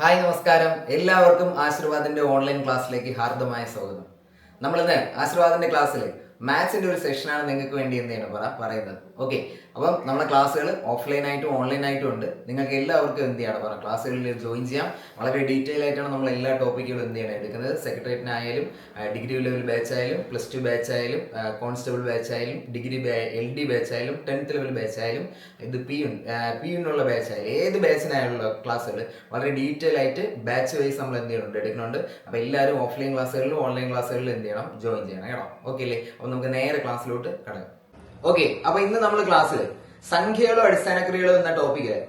Hi നമസ്കാരം. എല്ലാവർക്കും ആശീർവാദിന്റെ online ക്ലാസ്സിലേക്ക് ഹാർദമായ സ്വാഗതം. നമ്മളിന്ന് ആശീർവാദിന്റെ ക്ലാസ്സിൽ മാത്സിന്റെ ഒരു സെഷനാണ് നിങ്ങൾക്ക് വേണ്ടി എന്ത് ചെയ്യണം പറയുന്നത്. ഓക്കെ, അപ്പം നമ്മുടെ ക്ലാസ്സുകൾ ഓഫ്ലൈൻ ആയിട്ടും ഓൺലൈൻ ആയിട്ടും ഉണ്ട്. നിങ്ങൾക്ക് എല്ലാവർക്കും എന്ത് ചെയ്യണം ക്ലാസ്സുകളിൽ ജോയിൻ ചെയ്യാം. വളരെ ഡീറ്റെയിൽ ആയിട്ടാണ് നമ്മൾ എല്ലാ ടോപ്പിക്കുകളും എന്ത് ചെയ്യണം എടുക്കുന്നത്. സെക്രട്ടേറിയറ്റിനായാലും ഡിഗ്രി ലെവൽ ബാച്ച് ആയാലും +2 ബാച്ച് ആയാലും കോൺസ്റ്റബിൾ ബാച്ച് ആയാലും ഡിഗ്രി LD ബാച്ച് ആയാലും 10th ലെവൽ ബാച്ച് ആയാലും ഇത് പിയുനുള്ള ബാച്ച് ആയാലും ഏത് ബാച്ചിനായുള്ള ക്ലാസ്സുകൾ വളരെ ഡീറ്റെയിൽ ആയിട്ട് ബാച്ച് വൈസ് നമ്മൾ എന്ത് ചെയ്യുന്നുണ്ട് എടുക്കുന്നുണ്ട്. അപ്പോൾ എല്ലാവരും ഓഫ്ലൈൻ ക്ലാസ്സുകളിലും ഓൺലൈൻ ക്ലാസ്സുകളിലും എന്ത് ചെയ്യണം ജോയിൻ ചെയ്യണം കേട്ടോ. ഓക്കെ അല്ലേ? അപ്പോൾ നമുക്ക് നേരെ ക്ലാസ്സിലോട്ട് കടക്കാം. ഓക്കെ, അപ്പൊ ഇന്ന് നമ്മൾ ക്ലാസ്സിൽ സംഖ്യകളോ അടിസ്ഥാന ക്രിയകളോ എന്ന ടോപ്പിക്കില്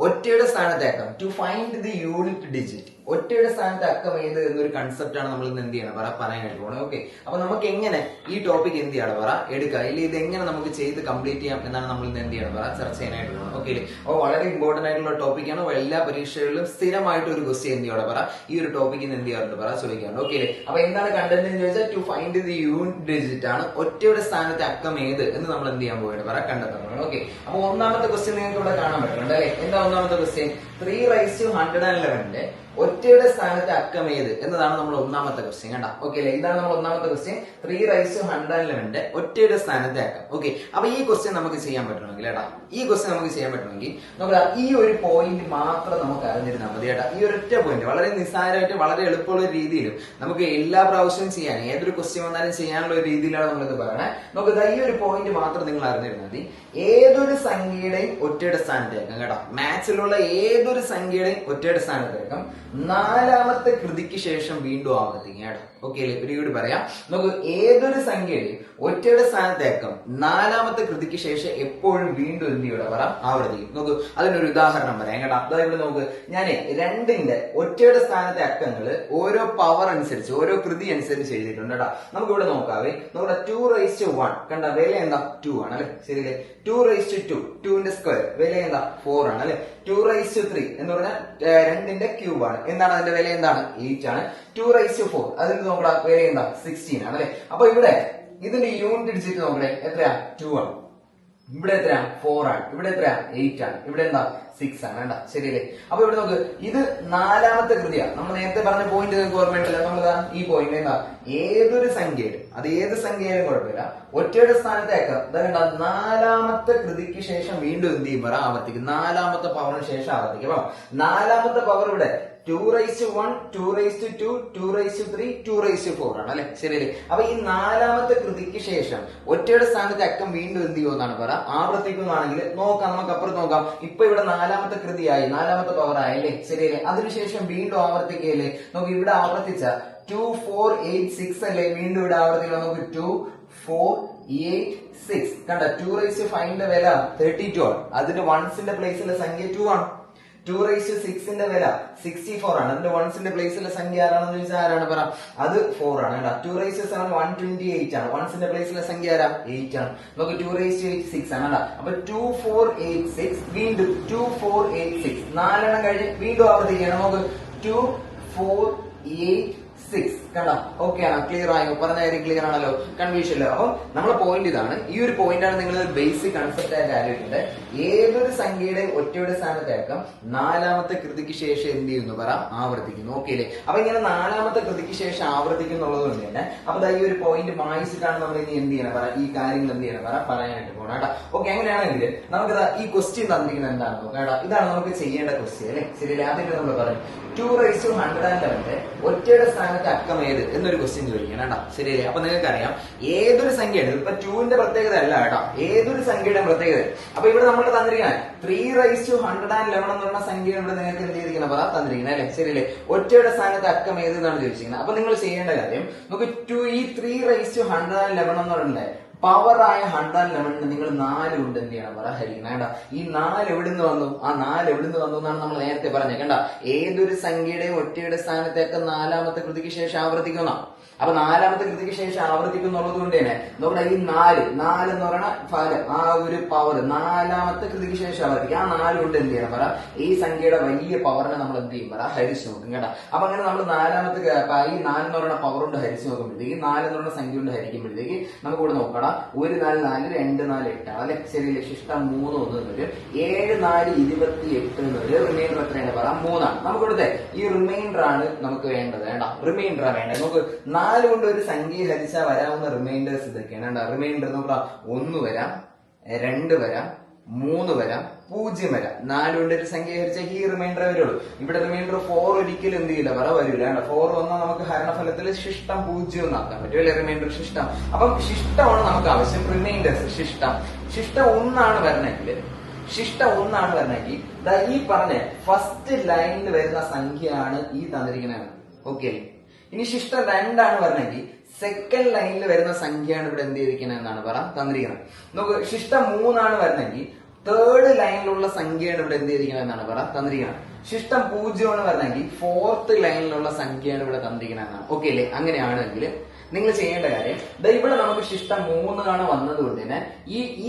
ഒറ്റയുടെ സ്ഥാനത്ത് അക്കം to find the unit digit, ഒറ്റയുടെ സ്ഥാനത്ത് അക്കം ഏത് എന്നൊരു കൺസെപ്റ്റ് ആണ് നമ്മൾ ഇന്ന് എന്ത് ചെയ്യണം പറയാനായിട്ട് പോകണം. ഓക്കെ, അപ്പൊ നമുക്ക് എങ്ങനെ ഈ ടോപ്പിക് എന്ത് ചെയ്യണം എടുക്കാം, ഇല്ല ഇത് എങ്ങനെ നമുക്ക് ചെയ്ത് കംപ്ലീറ്റ് ചെയ്യാം എന്നാണ് നമ്മൾ ഇന്ന് എന്ത് ചെയ്യണം ചർച്ച ചെയ്യാനായിട്ട് പോകണം. ഓക്കെ അല്ലേ? അപ്പോൾ വളരെ ഇമ്പോർട്ടന്റ് ആയിട്ടുള്ള ടോപ്പിക്കാണ്. എല്ലാ പരീക്ഷകളിലും സ്ഥിരമായിട്ട് ഒരു ക്വസ്റ്റ്യൻ എന്ത് ചെയ്യണം ഈ ഒരു ടോപ്പിക്കിന് എന്ത് ചെയ്യാറുണ്ട് ചോദിക്കാറുണ്ട്. ഓക്കെ അല്ലേ? അപ്പൊ എന്താണ് കണ്ടന്റ് എന്ന് ചോദിച്ചാൽ to find the unit digit ആണ്, ഒറ്റയുടെ സ്ഥാനത്ത് അക്കം ഏത് എന്ന് നമ്മൾ എന്ത് ചെയ്യാൻ പോവുകയാണ് കണ്ടെത്തണം. ഓക്കെ, അപ്പൊ ഒന്നാമത്തെ ക്വസ്റ്റ്യൻ നിങ്ങൾക്ക് ഇവിടെ കാണാൻ പറ്റുന്നുണ്ട് അല്ലെ? എന്താ ഒന്നാമത്തെ ക്വസ്റ്റ്യൻ? 3/111 ഒറ്റയുടെ സ്ഥാനത്ത് അക്കം ഏത് എന്നതാണ് നമ്മൾ ഒന്നാമത്തെ ക്വസ്റ്റ്യൻ. കണ്ട? ഓക്കെ അല്ലെ? ഇതാണ് നമ്മൾ ഒന്നാമത്തെ ക്വസ്റ്റ്യൻ. 3/111 ഒറ്റയുടെ സ്ഥാനത്തെ അക്കം. ഓക്കെ, അപ്പൊ ഈ ക്വസ്റ്റ്യൻ നമുക്ക് ചെയ്യാൻ പറ്റണമെങ്കിൽ ഈ ക്വസ്റ്റ്യൻ നമുക്ക് ചെയ്യാൻ പറ്റണമെങ്കിൽ നമുക്ക് ഈ ഒരു പോയിന്റ് മാത്രം നമുക്ക് അറിഞ്ഞിരുന്നാൽ മതി കേട്ടാ. ഈ ഒരൊറ്റ പോയിന്റ് വളരെ നിസ്സാരമായിട്ട് വളരെ എളുപ്പമുള്ള രീതിയിലും നമുക്ക് എല്ലാ പ്രാവശ്യവും ചെയ്യാൻ ഏതൊരു ക്വസ്റ്റ്യൻ വന്നാലും ചെയ്യാനുള്ള ഒരു രീതിയിലാണ് നമ്മളിത് പറയണേ. നമുക്ക് ഈ ഒരു പോയിന്റ് മാത്രം നിങ്ങൾ അറിഞ്ഞിരുന്നാൽ മതി. ഏതൊരു സംഖ്യയുടെയും ഒറ്റയുടെ സ്ഥാനത്തേക്കാം കേട്ടോ. മാത്സിലുള്ള ഏതൊരു സംഖ്യയുടെയും ഒറ്റയുടെ സ്ഥാനത്തേക്കാം നാലാമത്തെ കൃതിക്ക് ശേഷം വീണ്ടും ആവർത്തിക്കുക കേട്ടോ. ഓക്കെ അല്ലേ? ഒരു പറയാം. നമുക്ക് ഏതൊരു സംഖ്യയുടെയും ഒറ്റയുടെ സ്ഥാനത്തേക്കാം നാലാമത്തെ കൃതിക്ക് ശേഷം എപ്പോഴും വീണ്ടും എന്ത് ചെയ്യൂടെ ആവർത്തിക്കും. നോക്കൂ, അതിനൊരു ഉദാഹരണം പറയാം കേട്ടോ. അതായത് നോക്ക്, ഞാൻ 2ന്റെ ഒറ്റയുടെ സ്ഥാനത്തെ അക്കങ്ങള് ഓരോ പവർ അനുസരിച്ച് ഓരോ കൃതി അനുസരിച്ച് എഴുതിയിട്ടുണ്ട് കേട്ടോ. നമുക്ക് ഇവിടെ നോക്കാവേ. നമ്മുടെ 2/1 കണ്ട വില എന്താ 2 ആണ് അല്ലെ? ശരിയല്ലേ? 2/2 2ന്റെ സ്ക്വയർ വില എന്താ 4 ആണ് അല്ലെ? 2/3 എന്ന് പറഞ്ഞാൽ 2ന്റെ ക്യൂബ് ആണ്. എന്താണ് അതിന്റെ വില? എന്താണ് 8 ആണ്. 2/4 അതിന് നോക്കടാ വില എന്താ 16 ആണ് അല്ലെ? അപ്പൊ ഇവിടെ ഇതിന്റെ യൂണിറ്റ് ഡിജിറ്റ് നോക്കണേ എത്രയാ? 2 ആണ്. ഇവിടെ എത്രയാ? 4 ആണ്. ഇവിടെ എത്രയാ? 8 ആണ്. ഇവിടെ എന്താ 6 ആണ് കേട്ടാ. ശരിയല്ലേ? അപ്പൊ ഇവിടെ നോക്ക്, ഇത് നാലാമത്തെ കൃതിയാണ്. നമ്മൾ നേരത്തെ പറഞ്ഞ പോയിന്റ് നിങ്ങൾക്ക് ഓർമ്മയുണ്ടല്ലോ. നമ്മളതാ ഈ പോയിന്റ് എന്താ ഏതൊരു സംഖ്യയുടെ, അത് ഏത് സംഖ്യയായാലും കുഴപ്പമില്ല, ഒറ്റയുടെ സ്ഥാനത്തേക്ക് നാലാമത്തെ കൃതിക്ക് ശേഷം വീണ്ടും എന്ത് ചെയ്യും ആവർത്തിക്കും. നാലാമത്തെ പവറിന് ശേഷം ആവർത്തിക്കും. അപ്പൊ നാലാമത്തെ പവർ ഇവിടെ 2/1 2/2 2/3 2/4 ആണ് അല്ലെ? ശരിയല്ലേ? അപ്പൊ ഈ നാലാമത്തെ കൃതിക്ക് ശേഷം ഒറ്റയുടെ സ്ഥാനത്ത് അക്കം വീണ്ടും എന്ത് ചെയ്യുമെന്നാണ് ആവർത്തിക്കുന്നതാണെങ്കിൽ നോക്കാം. നമുക്ക് അപ്പുറത്ത് നോക്കാം. ഇപ്പൊ ഇവിടെ നാലാമത്തെ കൃതിയായി, നാലാമത്തെ പവർ ആയല്ലേ? ശരിയല്ലേ? അതിനുശേഷം വീണ്ടും ആവർത്തിക്കുകയല്ലേ? നമുക്ക് ഇവിടെ ആവർത്തിച്ച 2 4 8 6 അല്ലേ? വീണ്ടും ഇവിടെ ആവർത്തിക്കണം. നമുക്ക് 2 4 8 6 കണ്ട 2/5ന്റെ വില 32 ആണ്. അതിന്റെ വൺസിന്റെ പ്ലേസിലെ സംഖ്യ 2 ആണ്. 2/6ന്റെ വില 64 ആണ്. അതിന്റെ വൺസിന്റെ പ്ലേസിലെ സംഖ്യ ആരാണെന്ന് ചോദിച്ചാൽ ആരാണ് അത് 4 ആണ് കേട്ടോ. 2/7 128 ആണ്. വൺസിന്റെ പ്ലേസിലെ സംഖ്യ ആരാ? 8 ആണ്. നമുക്ക് 2/8 6 ആണ് കേട്ടോ. അപ്പൊ 2 4 8 6 വീണ്ടും 2 4 8 6 നാലെണ്ണം കഴിഞ്ഞ് വീണ്ടും ആവർത്തിക്കുകയാണ്. നമുക്ക് 2 4 8 6 കണ്ടോ? ഓക്കെ ആണോ? ക്ലിയർ ആയോ? പറഞ്ഞ കാര്യം ക്ലിയർ ആണല്ലോ? കൺഫ്യൂഷൻ ഇല്ല. അപ്പൊ നമ്മളെ പോയിന്റ് ഇതാണ്. ഈ ഒരു പോയിന്റ് ആണ് നിങ്ങൾ ബേസിക് കൺസെപ്റ്റ് ആയിട്ട് ആലോചിക്കേണ്ടത്. ഏതൊരു സംഖ്യയുടെ ഒറ്റയുടെ സ്ഥാനത്തേക്കാം നാലാമത്തെ കൃതിക്ക് ശേഷം എന്ത് ചെയ്യുന്നു ആവർത്തിക്കുന്നു. ഓക്കെ അല്ലേ? അപ്പൊ ഇങ്ങനെ നാലാമത്തെ കൃതിക്ക് ശേഷം ആവർത്തിക്കുന്നുള്ളത് കൊണ്ട് തന്നെ അപ്പൊ ഈ ഒരു പോയിന്റ് മായിച്ചിട്ടാണ് നമ്മൾ ഇനി എന്ത് ചെയ്യണം ഈ കാര്യങ്ങൾ എന്ത് ചെയ്യണം പറയാനായിട്ട് പോകണം കേട്ടോ. ഓക്കെ, അങ്ങനെയാണെങ്കിൽ നമുക്ക് ഈ ക്വസ്റ്റ്യൻ തന്നിരിക്കുന്നത് എന്താണെന്ന് നോക്കാം കേട്ടോ. ഇതാണ് നമുക്ക് ചെയ്യേണ്ട ക്വസ്റ്റ്യൻ അല്ലെ? ശരിയല്ലേ? ആദ്യം നമ്മൾ പറയും 2/111 ഒറ്റയുടെ സ്ഥാനത്ത് അക്കം ഏത് എന്നൊരു ക്വസ്റ്റ്യൻ ചോദിക്കണം കേട്ടോ. ശരിയല്ലേ? അപ്പൊ നിങ്ങൾക്ക് അറിയാം ഏതൊരു സംഖ്യയാണ്, ഇപ്പൊ 2ന്റെ പ്രത്യേകത അല്ല കേട്ടോ, ഏതൊരു സംഖ്യയുടെ പ്രത്യേകത. അപ്പൊ ഇവിടെ നമ്മൾ തന്നിരിക്കാൻ 3/111 എന്ന് പറഞ്ഞ സംഖ്യ ഇവിടെ നിങ്ങൾക്ക് എന്ത് ചെയ്തിരിക്കണം തന്നിരിക്കണം അല്ലെ? ശരിയല്ലേ? ഒറ്റയുടെ സ്ഥാനത്ത് അക്കം ഏത് എന്നാണ് ചോദിച്ചിരിക്കുന്നത്. അപ്പൊ നിങ്ങൾ ചെയ്യേണ്ട കാര്യം നമുക്ക് ഈ 3/111 എന്ന് പറഞ്ഞില്ലേ പവറായ 111 നിങ്ങൾ 4 കൊണ്ട് എന്ത് ചെയ്യണം ഹരിക്കണം കേട്ടോ. ഈ 4 എവിടുന്ന് വന്നു? ആ 4 എവിടുന്ന് വന്നു എന്നാണ് നമ്മൾ നേരത്തെ പറഞ്ഞത് കണ്ട. ഏതൊരു സംഖ്യയുടെ ഒറ്റയുടെ സ്ഥാനത്തേക്ക് നാലാമത്തെ കൃതിക്ക് ശേഷം ആവർത്തിക്കുന്ന. അപ്പൊ നാലാമത്തെ കൃതിക്ക് ശേഷം ആവർത്തിക്കുന്നുള്ളത് കൊണ്ട് തന്നെ നമ്മുടെ ഈ നാല് എന്ന് പറയുന്ന ഫലം, ആ ഒരു പവർ നാലാമത്തെ കൃതിക്ക് ശേഷം ആവർത്തിക്കും. ആ 4 കൊണ്ട് എന്ത് ചെയ്യണം പറ, ഈ സംഖ്യയുടെ വലിയ പവറിനെ നമ്മൾ എന്ത് ചെയ്യും പറ, ഹരിച്ചു നോക്കും കേട്ടോ. അപ്പൊ അങ്ങനെ നമ്മൾ നാലാമത്തെ ഈ 4 എന്ന് പറയുന്ന പവർ കൊണ്ട് ഹരിച്ചു നോക്കുമ്പോഴത്തേക്ക് 4 എന്ന് പറയുന്ന സംഖ്യ കൊണ്ട് ഹരിക്കുമ്പോഴത്തേക്ക് നമുക്ക് ഇവിടെ നോക്കണം. 1 4 4 2 4 8 അല്ലെ, ശരിയല്ലേ? ശിഷ്ടം 3 1 വരും. 7 4 28 എന്ന് വരും. റിമൈൻഡർ എത്രയാണ് പറ, 3 ആണ്. നമുക്ക് ഇവിടുത്തെ ഈ റിമൈൻഡർ ആണ് നമുക്ക് വേണ്ടത് വേണ്ട, റിമൈൻഡർ വേണ്ടത്. നമുക്ക് 4 കൊണ്ട് ഒരു സംഖ്യ ഹരിച്ചാൽ വരാവുന്ന റിമൈൻഡേഴ്സ് ഇതൊക്കെയാണ്. റിമൈൻഡർ നോക്കാം, 1 വരാം, 2 വരാം, 3 വരാം, 0 വരാം. 4 കൊണ്ട് ഒരു സംഖ്യ ഹരിച്ചാൽ ഈ റിമൈൻഡർ വരുള്ളൂ. ഇവിടെ റിമൈൻഡർ 4 ഒരിക്കലും എന്ത് ചെയ്യില്ല പറ, വരില്ല. 4 വന്നാൽ നമുക്ക് ഹരണഫലത്തിൽ ശിഷ്ടം 0 എന്നാക്കാൻ പറ്റും അല്ലെ, റിമൈൻഡർ ശിഷ്ടം. അപ്പം ശിഷ്ടമാണ് നമുക്ക് ആവശ്യം. റിമൈൻഡേഴ്സ് ശിഷ്ടം 1 ആണ് വരണമെങ്കിൽ, ഈ പറഞ്ഞ ഫസ്റ്റ് ലൈനിൽ വരുന്ന സംഖ്യയാണ് ഈ തന്നിരിക്കുന്നത്. ഓക്കെ, ഇനി ശിഷ്ടം 2 ആണ് വരണമെങ്കിൽ സെക്കൻഡ് ലൈനിൽ വരുന്ന സംഖ്യയാണ് ഇവിടെ എന്ത് ചെയ്തിരിക്കുന്നത് എന്നാണ് പറ തന്നിരിക്കുന്നത്. നമുക്ക് ശിഷ്ടം 3 ആണ് വരണമെങ്കിൽ തേർഡ് ലൈനിലുള്ള സംഖ്യയാണ് ഇവിടെ എന്ത് ചെയ്തിരിക്കുന്നത് എന്നാണ് പറ തന്നിരിക്കുന്നത്. ശിഷ്ടം 0 ആണ് വരണമെങ്കിൽ ഫോർത്ത് ലൈനിലുള്ള സംഖ്യയാണ് ഇവിടെ തന്നിരിക്കുന്നത് എന്നാണ്. ഓക്കെ അല്ലേ? അങ്ങനെയാണെങ്കിൽ നിങ്ങൾ ചെയ്യേണ്ട കാര്യം, ഇവിടെ നമുക്ക് ശിഷ്ടം 3 ആണ് വന്നത് കൊണ്ട് തന്നെ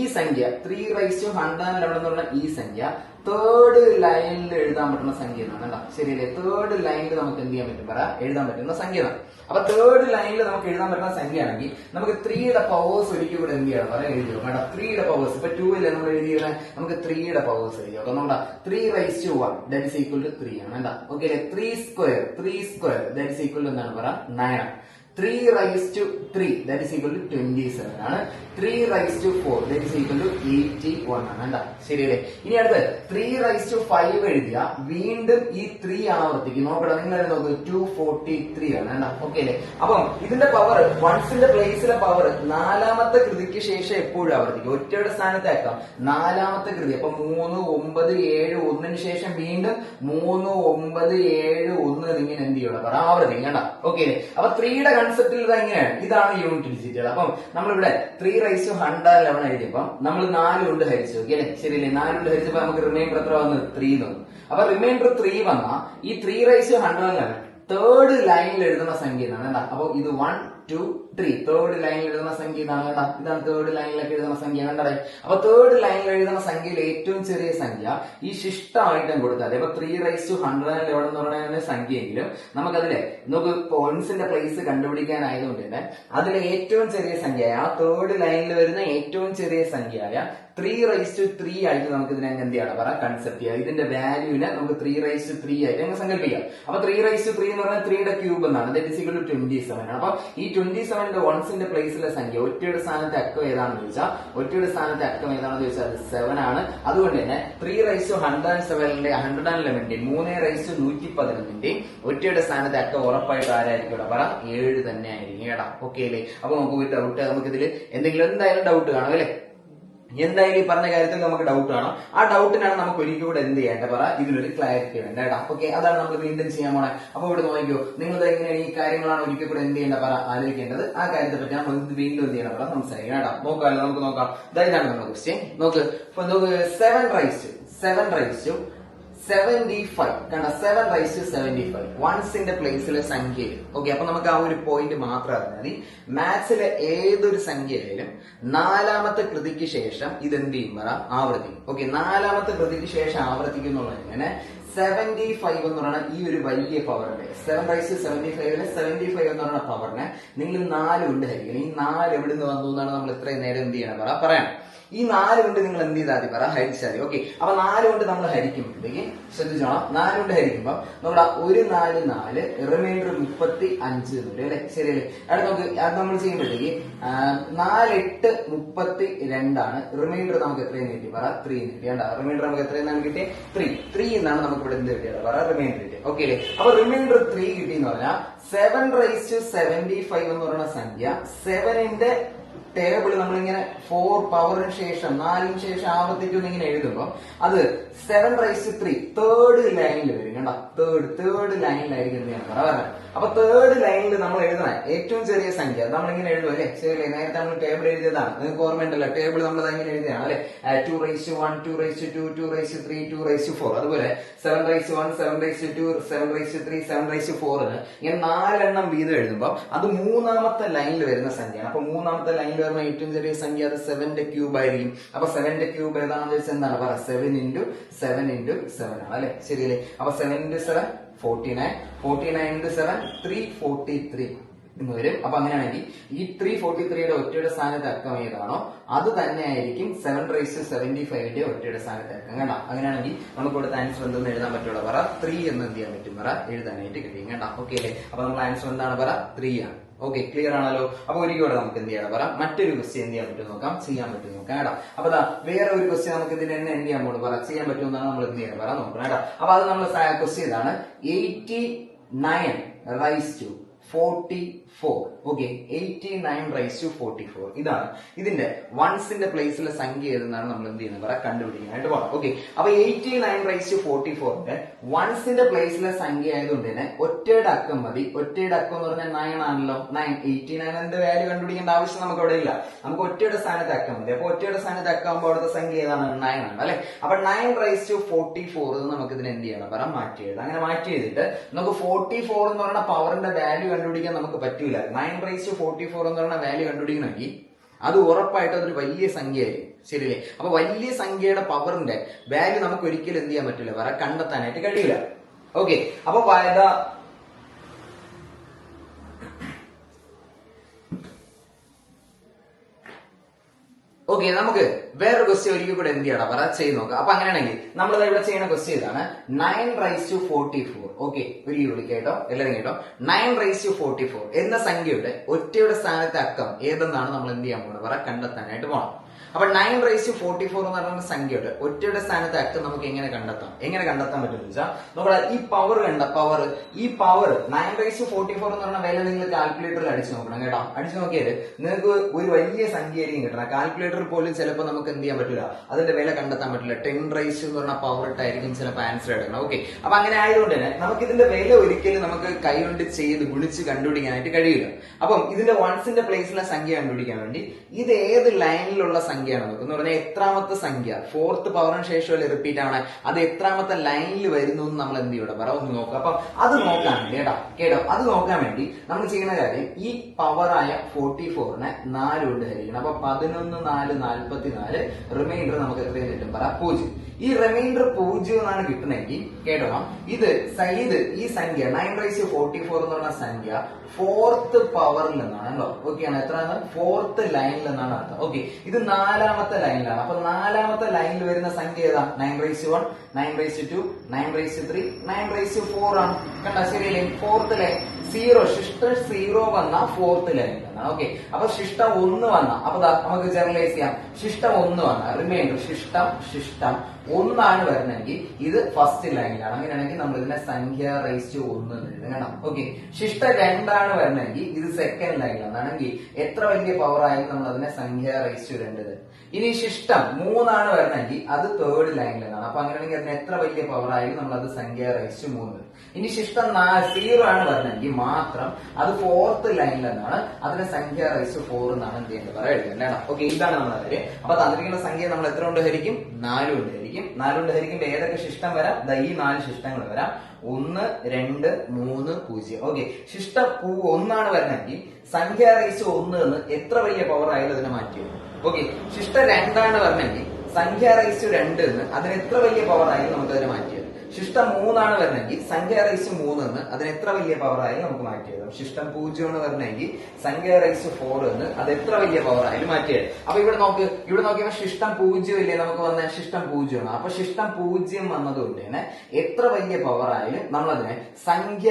ഈ സംഖ്യ 3/111 എന്ന് പറഞ്ഞ ഈ സംഖ്യ തേർഡ് ലൈനിൽ എഴുതാൻ പറ്റുന്ന സംഖ്യ എന്നാണ്. ശരിയല്ലേ? തേർഡ് ലൈനിൽ നമുക്ക് എന്ത് ചെയ്യാൻ പറ്റും പറ, എഴുതാൻ പറ്റുന്ന സംഖ്യ. അപ്പൊ തേർഡ് ലൈനിൽ നമുക്ക് എഴുതാൻ പറ്റുന്ന സംഖ്യ ആണെങ്കിൽ നമുക്ക് 3യുടെ പവേഴ്സ് ഒരിക്കലും ഇവിടെ എന്ത് ചെയ്യണം പറ, എഴുതി നോക്കാം. 3യുടെ പവേഴ്സ് ഇപ്പൊ 2 നമ്മൾ എഴുതിയത്, നമുക്ക് 3യുടെ പവേഴ്സ് എഴുതി നോക്കാം. നമ്മുടെ 3/1 ദാറ്റ് ഈസ് ഈക്വൽ ടു 3 ആണ്. ഓക്കെ അല്ലെ? 3 square that is equal to എന്താണ് പറ, 9 ആണ്. 3/3 that is equal to 27 ആണ്. 3/4 that is equal to 81 ആണ്. ശരിയല്ലേ? ഇനി അടുത്ത് 3/5 എഴുതിയ വീണ്ടും ഈ 3 ആവർത്തിക്കും. നോക്കട്ടെ, നിങ്ങൾ നോക്ക്, 243 ആണ്. ഓക്കെ അല്ലേ? അപ്പം ഇതിന്റെ പവർ, വൺസിന്റെ പ്ലേസിലെ പവർ നാലാമത്തെ കൃതിക്ക് ശേഷം എപ്പോഴും ആവർത്തിക്കും. ഒറ്റയുടെ സ്ഥാനത്ത് ആക്കാം നാലാമത്തെ കൃതി. അപ്പൊ 3 9 7 1 ശേഷം വീണ്ടും 3 9 7 1 ഇങ്ങനെ എന്ത് ചെയ്യണം പറ, ആവർത്തിക്കും. കണ്ട? ഓക്കെ അല്ലേ? അപ്പൊ 3യുടെ കൺസെപ്റ്റിൽ ഇത് എങ്ങനെയാണ്, ഇതാണ് യൂണിറ്റ് ഡിജിറ്റുകൾ. അപ്പം നമ്മളിവിടെ 3/111 എഴുതിയപ്പം നമ്മൾ 4 കൊണ്ട് ഹരിച്ചു. ഓക്കെ അല്ലെ? ശരിയല്ലേ? 4 കൊണ്ട് ഹരിച്ചപ്പോ നമുക്ക് റിമൈൻഡർ എത്ര വന്ന്, 3 വന്നു. അപ്പൊ റിമൈൻഡർ 3 വന്ന ഈ 3/111 തേർഡ് ലൈനിൽ എഴുതുന്ന സംഖ്യ എന്നാണ്. അപ്പൊ ഇത് 1 2 3 തേർഡ് ലൈനിൽ എഴുതുന്ന സംഖ്യ ഇതാണ്. കേട്ടാ, ഇതാണ് തേർഡ് ലൈനിലൊക്കെ എഴുതുന്ന സംഖ്യ. കണ്ടേ? അപ്പൊ തേർഡ് ലൈനിൽ എഴുതുന്ന സംഖ്യയിൽ ഏറ്റവും ചെറിയ സംഖ്യ ഈ ശിഷ്ടമായിട്ടും കൊടുത്താൽ, അപ്പൊ 3/111 എവിടെ എന്ന് പറയുന്ന സംഖ്യയെങ്കിലും നമുക്കതിലെ നമുക്ക് പോയിന്റ്സിന്റെ പ്ലേസ് കണ്ടുപിടിക്കാനായതുകൊണ്ട് തന്നെ അതിലെ ഏറ്റവും ചെറിയ സംഖ്യയായ, ആ തേർഡ് ലൈനിൽ വരുന്ന ഏറ്റവും ചെറിയ സംഖ്യയായ 3/3 ആയിട്ട് നമുക്ക് ഇതിനെ എന്ത് ചെയ്യണം പറ, കൺസെപ്റ്റ് ചെയ്യാം. ഇതിന്റെ വാല്യൂവിനെ നമുക്ക് 3/3 ആയിട്ട് അങ്ങ് സങ്കല്പിക്കാം. അപ്പൊ 3/3 എന്ന് പറഞ്ഞാൽ 3യുടെ ക്യൂബ് എന്നാണ്. ദാറ്റ് ഈസ് ഈക്വൽ ടു 27 ആണ്. അപ്പൊ ഈ 27ന്റെ വൺസിന്റെ പ്ലേസിലെ സംഖ്യ ഒറ്റയുടെ സ്ഥാനത്തെ അക്കം ഏതാണെന്ന് ചോദിച്ചാൽ, അത് 7 ആണ്. അതുകൊണ്ട് തന്നെ 3/107ന്റെ 111ന്റെ 3/111ന്റെ ഒറ്റയുടെ സ്ഥാനത്തെ അക്കം ഉറപ്പായിട്ട് ആരായിരിക്കും ഇവിടെ പറ, 7 തന്നെ ആയിരിക്കും. കേടാ? ഓക്കെ അല്ലേ? അപ്പൊ നമുക്ക് ഡൗട്ട്, നമുക്കിതിൽ എന്തെങ്കിലും എന്തായാലും ഡൗട്ട് കാണും അല്ലെ? എന്തായാലും ഈ പറഞ്ഞ കാര്യത്തിൽ നമുക്ക് ഡൗട്ട് കാണും. ആ ഡൗട്ടിനാണ് നമുക്ക് ഒരിക്കൽ കൂടെ എന്ത് ചെയ്യേണ്ട പറ, ഇതിനൊരു ക്ലാരിറ്റി വേണ്ട. കേട്ടോ? ഓക്കെ, അതാണ് നമ്മൾ വീണ്ടും ചെയ്യാൻ പോണേ. അപ്പൊ ഇവിടെ നോക്കിയോ, നിങ്ങൾ എങ്ങനെയാണ് ഈ കാര്യങ്ങളാണ് ഒരിക്കൽ കൂടെ എന്ത് ചെയ്യേണ്ട പറ, ആലോചിക്കേണ്ടത്. ആ കാര്യത്തെ പറ്റി നമ്മൾ വീണ്ടും എന്ത് ചെയ്യണം പറ, സംസാരിക്കണം. കേട്ടോ? നോക്കാമല്ലോ, നമുക്ക് നോക്കാം. ഇതാണ് നമ്മുടെ ക്വസ്റ്റ്യൻ. നോക്ക്, 7/75 കണ്ട, 7/75 വൺസിന്റെ പ്ലേസിലെ സംഖ്യ. ഓക്കെ, അപ്പൊ നമുക്ക് ആ ഒരു പോയിന്റ് മാത്രം അറിഞ്ഞാൽ മതി. മാത്സിലെ ഏതൊരു സംഖ്യയിലും നാലാമത്തെ കൃതിക്ക് ശേഷം ഇതെന്ത് ചെയ്യും പറ, ആവർത്തിക്കും. ഓക്കെ, നാലാമത്തെ കൃതിക്ക് ശേഷം ആവർത്തിക്കും എന്നുള്ളത് ഇങ്ങനെ 75 എന്ന് പറയുന്ന ഈ ഒരു വലിയ പവറിന്റെ 7/75 75 എന്ന് പറയുന്ന പവറിനെ നിങ്ങൾ 4 കൊണ്ട് ഹരിക്കണം. ഈ 4 എവിടെ നിന്ന് വന്നു എന്നാണ് നമ്മൾ ഇത്രയും നേരം എന്ത് ചെയ്യണം പറ, പറയാം. ഈ 4 കൊണ്ട് നിങ്ങൾ എന്ത് ചെയ്താൽ മതി പറ, ഹരിച്ചാൽ മതി. ഓക്കെ, അപ്പൊ 4 കൊണ്ട് നമ്മൾ ഹരിക്കുമ്പോഴത്തേക്ക് ശ്രദ്ധിച്ചോളാം. 4 കൊണ്ട് ഹരിക്കുമ്പോ നമ്മുടെ 1 4 4 റിമൈൻഡർ 35 വരും അല്ലെ? ശരിയല്ലേ? അത് നമുക്ക് അത് നമ്മൾ ചെയ്യുമ്പോഴത്തേക്ക് 4 8 32 ആണ്. റിമൈൻഡർ നമുക്ക് എത്രയും കിട്ടി പറ, 3 കിട്ടി. റിമൈൻഡർ നമുക്ക് എത്രയെന്നാണ് കിട്ടിയത്, 3 എന്നാണ് നമുക്ക് ഇവിടെ എന്ത് കിട്ടിയത് പറ, റിമൈൻഡർ കിട്ടിയത്. ഓക്കെ അല്ലേ? അപ്പൊ റിമൈൻഡർ 3 കിട്ടി എന്ന് പറഞ്ഞാൽ 7/75 എന്ന് പറയുന്ന സംഖ്യ 7ന്റെ ടേബിൾ നമ്മളിങ്ങനെ 4 പവറിന് ശേഷം 4ന് ശേഷം ആവർത്തിക്കുന്ന ഇങ്ങനെ എഴുതുമ്പോൾ അത് 7⁻3 തേർഡ് ലൈനിൽ വരും കേട്ടോ. തേർഡ് ലൈനിലായിരിക്കും എന്ത് ചെയ്യണം പറയാം. അപ്പൊ തേർഡ് ലൈനിൽ നമ്മൾ എഴുതണ ഏറ്റവും ചെറിയ സംഖ്യ നമ്മളിങ്ങനെ എഴുതും അല്ലെ. ശരിയല്ലേ? നേരത്തെ നമ്മൾ ടേബിൾ എഴുതിയതാണ്, നിങ്ങൾക്ക് ഓർമ്മയുണ്ടല്ലോ. ടേബിൾ നമ്മൾ അങ്ങനെ എഴുതിയാണ് അല്ലെ. 2⁻1 2⁻2 2⁻3 2⁻4 അതുപോലെ 7⁻1 7⁻2 7⁻3 7⁻4 ഇങ്ങനെ 4 എണ്ണം വീതം എഴുതുമ്പോൾ അത് മൂന്നാമത്തെ ലൈനിൽ വരുന്ന സംഖ്യയാണ്. അപ്പൊ മൂന്നാമത്തെ ലൈനിൽ വരുന്ന ഏറ്റവും ചെറിയ സംഖ്യ അത് 7ന്റെ ക്യൂബ് ആയിരിക്കും. അപ്പൊ 7ന്റെ ക്യൂബ് ഏതാണെന്ന് വെച്ചാൽ എന്താണ് പറയാ 7 × 7 × 7 ആണ് അല്ലെ. ശരിയല്ലേ? അപ്പൊ 7 × 7 49 49 × 7 343 എന്ന് വരും. അപ്പൊ അങ്ങനെയാണെങ്കിൽ ഈ 343യുടെ ഒറ്റയുടെ സ്ഥാനത്ത് അക്കം ഏതാണോ അത് തന്നെ ആയിരിക്കും 7⁻75ന്റെ ഒറ്റയുടെ സ്ഥാനത്ത് അക്കം. കണ്ട? അങ്ങനെയാണെങ്കിൽ നമുക്ക് കൊടുത്ത ആൻസർ എന്തെന്ന് എഴുതാൻ പറ്റുള്ളൂ പറ 3 എന്ന് എന്ത് ചെയ്യാൻ പറ്റും പറ എഴുതാനായിട്ട് കഴിയും. കണ്ട? ഓക്കെ അല്ലേ? അപ്പൊ നമ്മൾ ആൻസർ എന്താണ് പറ 3 ആണ്. ഓക്കെ, ക്ലിയർ ആണല്ലോ. അപ്പൊ ഒരിക്കലും നമുക്ക് എന്ത് ചെയ്യണം പറയാം മറ്റൊരു ക്വസ്റ്റ്യൻ എന്ത് ചെയ്യാൻ പറ്റും നോക്കാം, ചെയ്യാൻ പറ്റും നോക്കാം കേട്ടോ. അപ്പൊ വേറെ ഒരു ക്വസ്റ്റ്യൻ നമുക്ക് ഇതിന് തന്നെ എന്ത് ചെയ്യാൻ പോകും പറയാം ചെയ്യാൻ പറ്റുമെന്നാണ് നമ്മൾ എന്ത് ചെയ്യണം പറയാം നോക്കണം കേട്ടോ. അപ്പൊ അത് നമ്മൾ ക്വസ്റ്റ്യൻ ഇതാണ് 89⁻44. ഓക്കെ, 89⁻44 ഇതാണ് ഇതിന്റെ വൺസിന്റെ പ്ലേസിലെ സംഖ്യ ഏതെന്നാണ് നമ്മൾ എന്ത് ചെയ്യുന്നത് പറയാം കണ്ടുപിടിക്കാനായിട്ട് പോകാം. ഓക്കെ, അപ്പൊ 89⁻44ന്റെ വൺസിന്റെ പ്ലേസിലെ സംഖ്യ ആയതുകൊണ്ട് തന്നെ ഒറ്റയുടെ അക്കം മതി. ഒറ്റയുടെ അക്കം എന്ന് പറഞ്ഞാൽ 9 ആണല്ലോ. 89 വാല്യൂ കണ്ടുപിടിക്കേണ്ട ആവശ്യം നമുക്ക് അവിടെ ഇല്ല. നമുക്ക് ഒറ്റയുടെ സ്ഥാനത്ത് അക്കം മതി. അപ്പൊ ഒറ്റയുടെ സ്ഥാനത്ത് അക്കാകുമ്പോൾ അവിടുത്തെ സംഖ്യ ഏതാണ് 9 ആണ് അല്ലെ. അപ്പൊ 9⁻44 നമുക്ക് ഇതിന് എന്ത് ചെയ്യണം പറയാം മാറ്റി എഴുതാം. അങ്ങനെ മാറ്റി എഴുതിയിട്ട് നമുക്ക് 44 എന്ന് പറയുന്ന പവറിന്റെ വാല്യൂ കണ്ടുപിടിക്കാൻ നമുക്ക് പറ്റൂല. 9⁻44 എന്ന് പറയുന്ന വാല്യൂ കണ്ടുപിടിക്കണമെങ്കിൽ അത് ഉറപ്പായിട്ട് അതൊരു വലിയ സംഖ്യ ആയിരിക്കും. ശരിയല്ലേ? അപ്പൊ വലിയ സംഖ്യയുടെ പവറിന്റെ വാല്യൂ നമുക്ക് ഒരിക്കലും എന്ത് ചെയ്യാൻ പറ്റില്ല വേറെ കണ്ടെത്താനായിട്ട് കഴിയില്ല. ഓക്കെ, അപ്പൊ ഓക്കെ, നമുക്ക് വേറൊരു ക്വസ്റ്റ്യൻ ഒരിക്കൽ കൂടെ എന്ത് ചെയ്യണം പറ ചെയ്ത് നോക്കാം. അപ്പൊ അങ്ങനെയാണെങ്കിൽ നമ്മൾ ഇവിടെ ചെയ്യുന്ന ക്വസ്റ്റ്യൻ ഇതാണ് 9⁻44. ഓക്കെ, ഒരിക്കൽ വിളിക്കേട്ടോ എല്ലാവരും കേട്ടോ. 9⁻44 എന്ന സംഖ്യയുടെ ഒറ്റയുടെ സ്ഥാനത്തെ അക്കം ഏതെന്നാണ് നമ്മൾ എന്ത് ചെയ്യാൻ പോകുന്നത് പറ കണ്ടെത്താനായിട്ട് പോകണം. അപ്പൊ 9⁻44 എന്ന് പറയുന്ന സംഖ്യയുടെ ഒറ്റയുടെ സ്ഥാനത്തെ അക്കം നമുക്ക് എങ്ങനെ കണ്ടെത്താം പറ്റുമെന്ന് വെച്ചാൽ നോക്കാം. ഈ പവർ ഈ പവർ 9⁻44 എന്ന് പറയുന്ന വില നിങ്ങൾ കാൽക്കുലേറ്ററിൽ അടിച്ചു നോക്കണം കേട്ടോ. അടിച്ചു നോക്കിയാൽ നിങ്ങൾക്ക് ഒരു വലിയ സംഖ്യ ആയിരിക്കും കിട്ടണം. കാൽക്കുലേറ്ററിൽ പോലും ചിലപ്പോൾ നമുക്ക് എന്ത് ചെയ്യാൻ പറ്റില്ല, അതിന്റെ വില കണ്ടെത്താൻ പറ്റില്ല. 10⁻ എന്ന് പറഞ്ഞ പവർ ഇട്ടായിരിക്കും ചിലപ്പോൾ ആൻസർ എടുക്കണം. ഓക്കെ, അപ്പൊ അങ്ങനെ ആയതുകൊണ്ട് തന്നെ നമുക്ക് ഇതിന്റെ വില ഒരിക്കലും നമുക്ക് കൈകൊണ്ട് ചെയ്ത് ഗുണിച്ച് കണ്ടുപിടിക്കാനായിട്ട് കഴിയില്ല. അപ്പം ഇതിന്റെ വൺസിന്റെ പ്ലേസിലെ സംഖ്യ കണ്ടുപിടിക്കാൻ വേണ്ടി ഇത് ഏത് ലൈനിലുള്ള സംഖ്യയാണ് നമുക്ക് എന്ന് പറഞ്ഞാൽ എത്രാമത്തെ സംഖ്യ 4th പവറിന് ശേഷം റിപ്പീറ്റ് ആണ് അത് എത്രാമത്തെ ലൈനിൽ വരുന്നു എന്ന് നമ്മൾ എന്ത് ചെയ്യണം പറ ഒന്ന് നോക്കാം. അപ്പൊ അത് നോക്കാൻ വേണ്ടി കേട്ടോ അത് നോക്കാൻ വേണ്ടി നമ്മൾ ചെയ്യുന്ന കാര്യം ഈ പവറായ 44നെ 4 കൊണ്ട് ഹരിക്കണം. അപ്പൊ 11 4 44 റിമൈൻഡർ നമുക്ക് എത്രയും കിട്ടും പറ 0. ഈ റിമൈൻഡർ 0 എന്നാണ് കിട്ടണമെങ്കിൽ കേട്ടോ ഈ സംഖ്യ 9⁻44 എന്ന് പറഞ്ഞ സംഖ്യ 4th പവറിൽ നിന്നാണല്ലോ. ഓക്കെ ആണ്, എത്രയാണ് 4th ലൈനിൽ നിന്നാണ് അർത്ഥം. ഓക്കെ, ഇത് 4ാമത്തെ ലൈനിലാണ്. അപ്പൊ 4ാമത്തെ ലൈനിൽ വരുന്ന സംഖ്യ ഏതാ 9⁻1 9⁻2 9⁻3 9⁻4 ആണ്. കണ്ട? ശരിയല്ലേ? 4th ലൈൻ 0 ശിഷ്ടം 0 വന്ന 4th ലൈനിൽ നിന്നാണ്. ഓക്കെ, അപ്പൊ ശിഷ്ടം 1 വന്ന അപ്പൊ നമുക്ക് ജനറലൈസ് ചെയ്യാം. ശിഷ്ടം 1 വന്ന റിമൈൻഡർ ശിഷ്ടം 1 ആണ് വരുന്നെങ്കിൽ ഇത് ഫസ്റ്റ് ലൈനിലാണ്. അങ്ങനെയാണെങ്കിൽ നമ്മൾ ഇതിനെ സംഖ്യ റൈസ് 1 എന്ന് എഴുതണം. ഓക്കെ, ശിഷ്ടം 2 ആണ് വരുന്നെങ്കിൽ ഇത് സെക്കൻഡ് ലൈനിലാണ്. ആണെങ്കിൽ എത്ര വലിയ പവർ ആയാലും നമ്മൾ അതിനെ സംഖ്യ റൈസ് 2. ഇനി ശിഷ്ടം 3 ആണ് വരുന്നെങ്കിൽ അത് തേർഡ് ലൈനിലാണ്. അപ്പൊ അങ്ങനെയാണെങ്കിൽ അതിന് എത്ര വലിയ പവർ ആയാലും നമ്മൾ അത് സംഖ്യ റൈസ് 3. ഇനി ശിഷ്ടം 0 ആണ് വരുന്നെങ്കിൽ മാത്രം അത് 4th ലൈനിലെന്നാണ് അതിനെ സംഖ്യ റൈസ് 4 എന്നാണ് എന്ത് ചെയ്യേണ്ടത് പറയാം എഴുതേണ്ടതാണ്. ഓക്കെ, ഇതാണ് നമ്മുടെ കാര്യം. അപ്പൊ തന്നിരിക്കുന്ന സംഖ്യ നമ്മൾ എത്ര കൊണ്ട് ഹരിക്കും 4 കൊണ്ട് ഹരിക്കും. 4 കൊണ്ട് ഹരിക്കുമ്പോൾ ഏതൊക്കെ ശിഷ്ടം വരാം ഈ 4 ശിഷ്ടങ്ങൾ വരാം 1 2 3 0. ഓക്കെ, ശിഷ്ടം 1 ആണ് വരുന്നെങ്കിൽ സംഖ്യ റൈസ് 1 എന്ന് എത്ര വലിയ പവർ ആയാലും അതിനെ മാറ്റി. ഓക്കെ, ശിഷ്ടം 2 ആണ് വരുന്നെങ്കിൽ സംഖ്യ റൈസ് 2 എന്ന് അതിന് എത്ര വലിയ പവർ ആയാലും നമുക്ക് അതിനെ മാറ്റി. ശിഷ്ടം 3 ആണ് വരുന്നെങ്കിൽ സംഖ്യ റൈസ് 3 എന്ന് അതിന് എത്ര വലിയ പവർ ആയാലും നമുക്ക് മാറ്റി എഴുതാം. ശിഷ്ടം 0 ആണ് വരുന്നെങ്കിൽ സംഖ്യ റൈസ് 4 എന്ന് അത് എത്ര വലിയ പവർ ആയാലും മാറ്റി എഴുതാം. അപ്പൊ ഇവിടെ നോക്കിയപ്പോൾ ശിഷ്ടം 0 ഇല്ലേ നമുക്ക് വന്ന ശിഷ്ടം 0 ആണ്. അപ്പൊ ശിഷ്ടം 0 വന്നതുകൊണ്ട് തന്നെ എത്ര വലിയ പവർ ആയാലും നമ്മൾ അതിനെ സംഖ്യ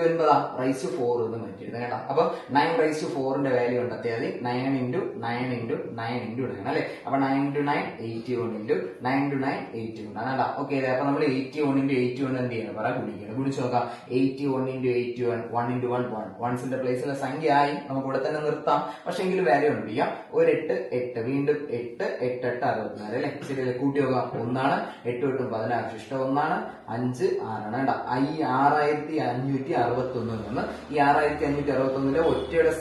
വരുന്നതാ റൈസ് 4 എന്ന് മാറ്റി എഴുതാം കേട്ടോ. അപ്പൊ 9⁻4ന്റെ വാല്യൂ കണ്ടെത്തിയാൽ 9 × 9 × 9 ഇടണം അല്ലെ. അപ്പൊ 9 × 9 81 × 9 × 9 81 ആണ് കേട്ടോ. ഓക്കെ, അപ്പൊ നമ്മൾ 81 81 into 81 എന്ത് ചെയ്യണം പറ ഗുണിക്കണം. ഗുണിച്ച് നോക്കാം. 81 into 81 1 into 1 1. വൺസിന്റെ പ്ലേസിലെ സംഖ്യ ആയി നമുക്ക് ഇവിടെ തന്നെ നിർത്താം. പക്ഷെ എങ്കിലും വാല്യൂ കണ്ടുപിടിക്കാം. ഒരു 8 8 വീണ്ടും 8 8 8 64 അല്ലെ ശരിയല്ലേ? കൂട്ടി നോക്കാം. 1 8 8 16 ശിഷ്ടം 1 5 6 കേട്ടോ. ഈ 6561 നിന്ന് ഈ 6561 ഒറ്റയുടെ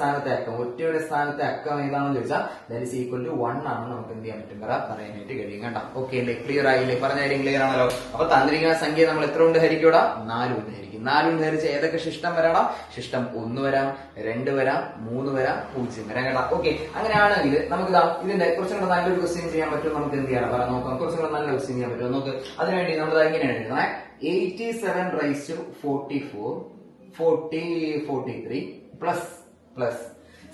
സ്ഥാനത്തെ അക്കം ഏതാണെന്ന് ചോദിച്ചാൽ ദാറ്റ് ഈസ് ഈക്വൽ ടു 1 ആണ് നമുക്ക് എന്ത് ചെയ്യാൻ പറ്റും പറയാനായിട്ട് കഴിയും കേട്ടോ. ഓക്കെ അല്ലേ? ക്ലിയർ ആയില്ലേ? പറഞ്ഞ കാര്യം ക്ലിയർ ആണല്ലോ. അപ്പൊ തന്നിരിക്കുന്ന സംഖ്യ നമ്മൾ എത്ര കൊണ്ട് ഹരിക്കൂടാ? 4 കൊണ്ട് ഹരിക്കും. 4 കൊണ്ട് ഹരിച്ച് ഏതൊക്കെ ശിഷ്ടം വരാടാ? ശിഷ്ടം 1 വരാം, 2 വരാം, 3 വരാം, 0 വരാം കേട്ടോ. ഓക്കെ, അങ്ങനെയാണെങ്കിൽ നമുക്ക് ഇതിന്റെ കുറച്ചും കൂടെ നല്ലൊരു ക്വസ്റ്റ്യൻ ചെയ്യാൻ പറ്റും. നമുക്ക് എന്ത് ചെയ്യണം പറയാം നോക്കാം. കുറച്ചും കൂടെ നല്ല ക്വസ്റ്റ്യൻ ചെയ്യാൻ പറ്റും നമുക്ക്. അതിനുവേണ്ടി നമ്മൾ എങ്ങനെയാണ് എഴുതുന്നത്? 87 raised to 44 40 43 plus